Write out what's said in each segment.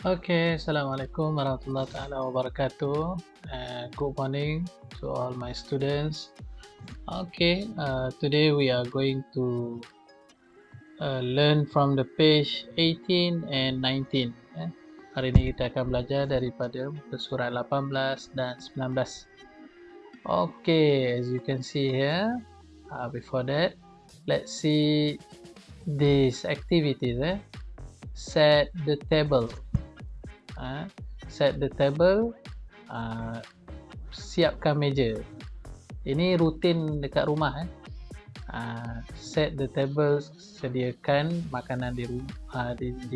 Okay, Assalamualaikum warahmatullahi taala wabarakatuh. Good morning to all my students. Okay, today we are going to learn from the page 18 and 19. Hari ini kita akan belajar daripada muka surat 18 dan 19. Okay, as you can see here, before that, let's see these activities. Set the table. Set the table, siapkan meja. Ini rutin dekat rumah. Set the table, sediakan makanan di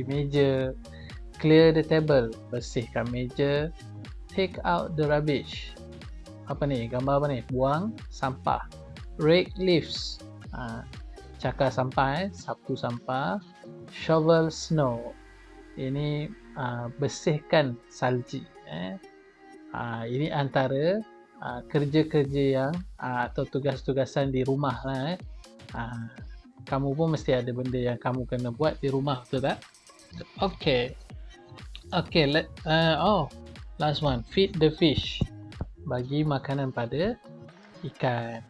meja. Clear the table, bersihkan meja. Take out the rubbish. Apa ni? Gambar apa ni? Buang sampah. Rake leaves, cakar sampah, sapu sampah. Shovel snow, ini bersihkan salji. Ini antara kerja-kerja yang atau tugas-tugasan di rumah lah. Kamu pun mesti ada benda yang kamu kena buat di rumah, betul tak? Okay, last one, feed the fish, bagi makanan pada ikan.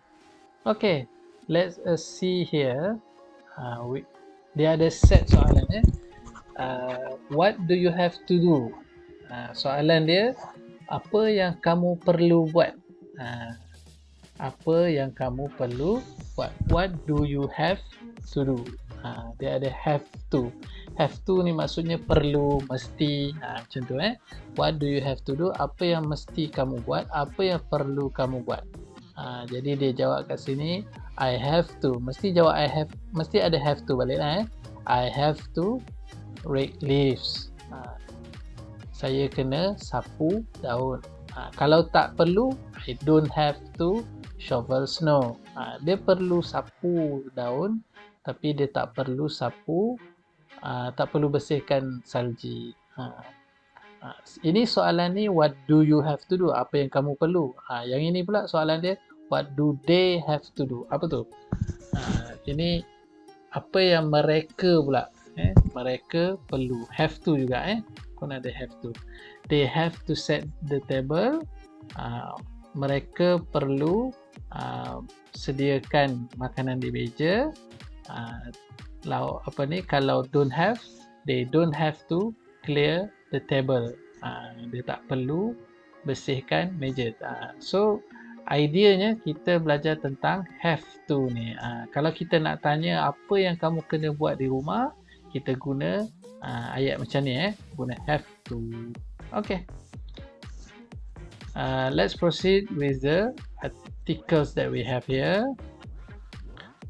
Okay, let's see here. Dia ada set soalan. What do you have to do? Soalan dia, apa yang kamu perlu buat? Apa yang kamu perlu buat? What do you have to do? Dia ada have to. Have to ni maksudnya perlu, mesti, macam tu. What do you have to do? Apa yang mesti kamu buat? Apa yang perlu kamu buat? Jadi dia jawab kat sini, I have to. Mesti jawab I have, mesti ada have to balik lah. I have to rake leaves. Saya kena sapu daun. Kalau tak perlu, I don't have to shovel snow. Dia perlu sapu daun, tapi dia tak perlu sapu, tak perlu bersihkan salji. Ini soalan ni, what do you have to do? Apa yang kamu perlu? Yang ini pula soalan dia, what do they have to do? Apa tu? Ini apa yang mereka pula? Mereka perlu. Have to juga. Pun ada have to. They have to set the table. Mereka perlu sediakan makanan di meja. Kalau don't have, they don't have to clear the table. Dia tak perlu bersihkan meja. So ideanya kita belajar tentang have to ni. Kalau kita nak tanya apa yang kamu kena buat di rumah, kita guna ayat macam ni. Guna have to. Okay. Let's proceed with the articles that we have here.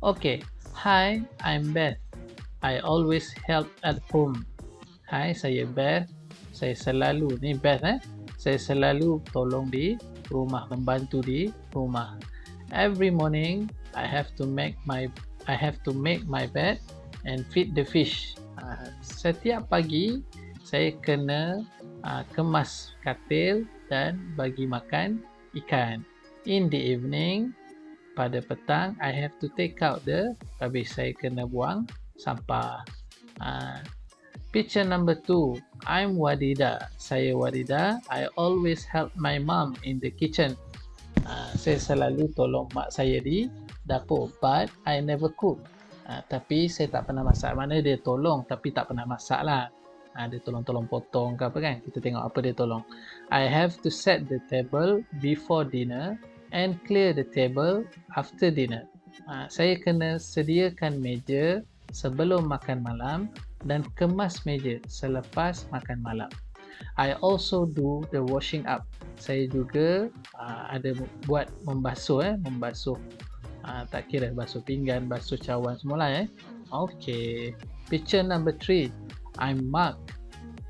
Okay. Hi, I'm Beth. I always help at home. Hi, saya Beth. Saya selalu, ni Beth saya selalu tolong di rumah, membantu di rumah. Every morning I have to make my bed and feed the fish. Setiap pagi saya kena kemas katil dan bagi makan ikan. In the evening, pada petang, I have to take out the rubbish. Saya kena buang sampah. Picture number 2. I'm Wadida. Saya Wadida. I always help my mom in the kitchen. Saya selalu tolong mak saya di dapur. But I never cook. Tapi saya tak pernah masak. Mana dia tolong tapi tak pernah masak lah. Dia tolong-tolong potong ke apa kan. Kita tengok apa dia tolong. I have to set the table before dinner and clear the table after dinner. Saya kena sediakan meja sebelum makan malam dan kemas meja selepas makan malam. I also do the washing up. Saya juga ada buat membasuh. Tak kira basuh pinggan, basuh cawan semualah. Okay. Picture number 3. I'm Mark.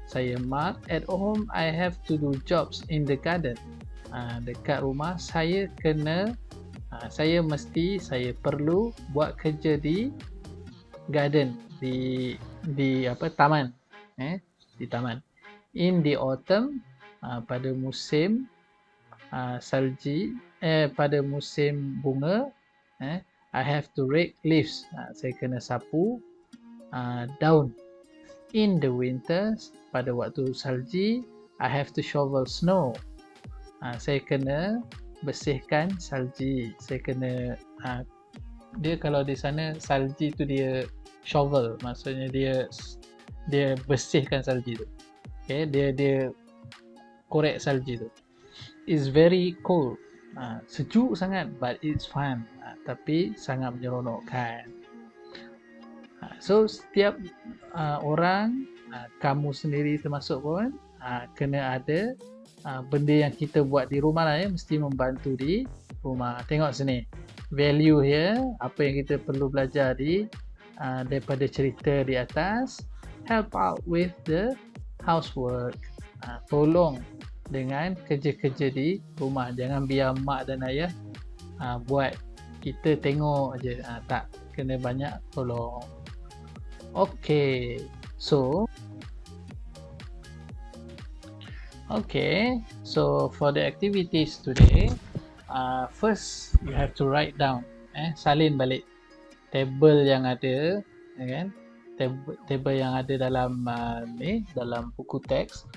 Saya Mark. At home, I have to do jobs in the garden. Dekat rumah saya kena, saya perlu buat kerja di garden, di taman, di taman. In the autumn, pada musim salji, pada musim bunga, I have to rake leaves. Saya kena sapu daun. In the winters, pada waktu salji, I have to shovel snow. Saya kena bersihkan salji. Saya kena dia kalau di sana salji tu dia shovel, maksudnya dia bersihkan salji tu. Okay, dia korek salji tu. It's very cold. Sejuk sangat, but it's fun. Tapi sangat menyeronokkan. So setiap orang, kamu sendiri termasuk pun, kena ada benda yang kita buat di rumah lah ya, mesti membantu di rumah. Tengok sini, value here, apa yang kita perlu belajar daripada cerita di atas. Help out with the housework. Tolong dengan kerja-kerja di rumah. Jangan biar mak dan ayah buat, kita tengok aja. Tak, kena banyak tolong. Okay, so for the activities today, first you have to write down, salin balik table yang ada, kan? Table yang ada dalam dalam buku teks.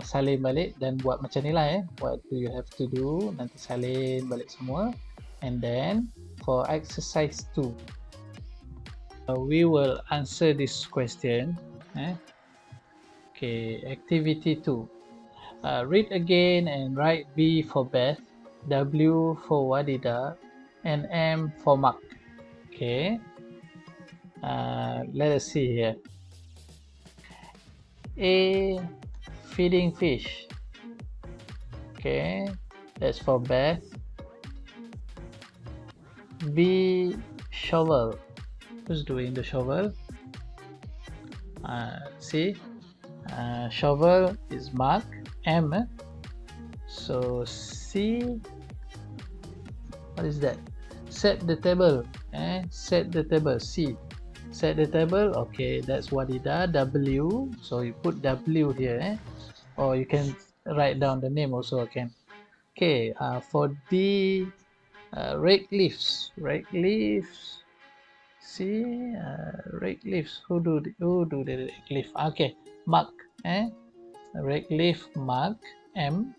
Salin balik dan buat macam ni lah what do you have to do, nanti salin balik semua. And then for exercise 2, we will answer this question. Okay, activity 2, read again and write B for Beth, W for Wadida, and M for Mark. Okay, let us see here. A, feeding fish. Okay, that's for Beth. B, shovel. Who's doing the shovel? See, shovel is Mark. M. So C, what is that? Set the table. Set the table. C, set the table. Okay, that's Wadida. W, so you put W here, or you can write down the name also again. Okay, for D, rake leaves. Rake leaves. See, rake leaves. Who do the rake leaf? Okay, Mark. Rake leaf, Mark. M.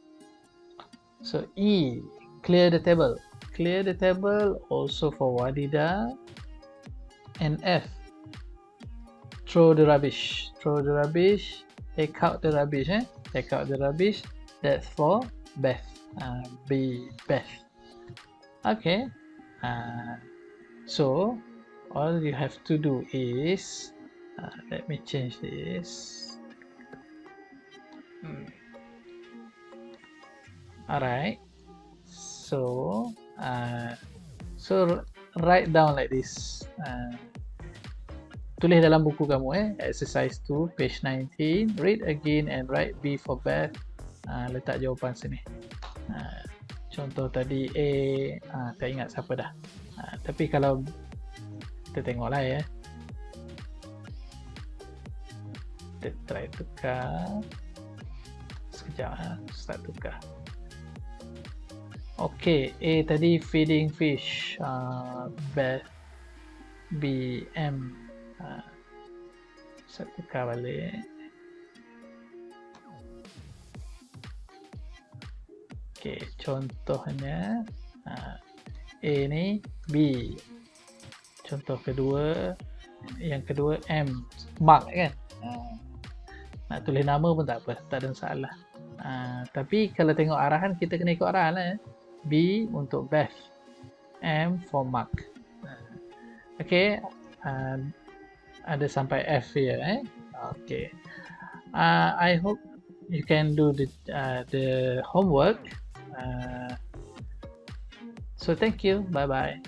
So E, clear the table. Clear the table also for Wadida. And F, throw the rubbish. Throw the rubbish. Take out the rubbish. Take out the rubbish. That's for Beth. B, Beth. Okay. So all you have to do is, let me change this. Alright. So write down like this. Tulis dalam buku kamu exercise 2 page 19. Read again and write B for Beth. Letak jawapan sini. Contoh tadi A, tak ingat siapa dah. Tapi kalau kita tengoklah ya. Kita try tukar. Sekejap, start tukar. Okay, A tadi feeding fish. Beth, B, M. Saya tukar balik. Okay, contohnya A ni B. Contoh kedua, yang kedua M, Mark kan. Nak tulis nama pun tak apa, tak ada masalah. Tapi kalau tengok arahan, kita kena ikut arahan lah. B untuk Beth, M for Mark. Okay, ada sampai F here. Okay, I hope you can do the homework. So thank you, bye bye.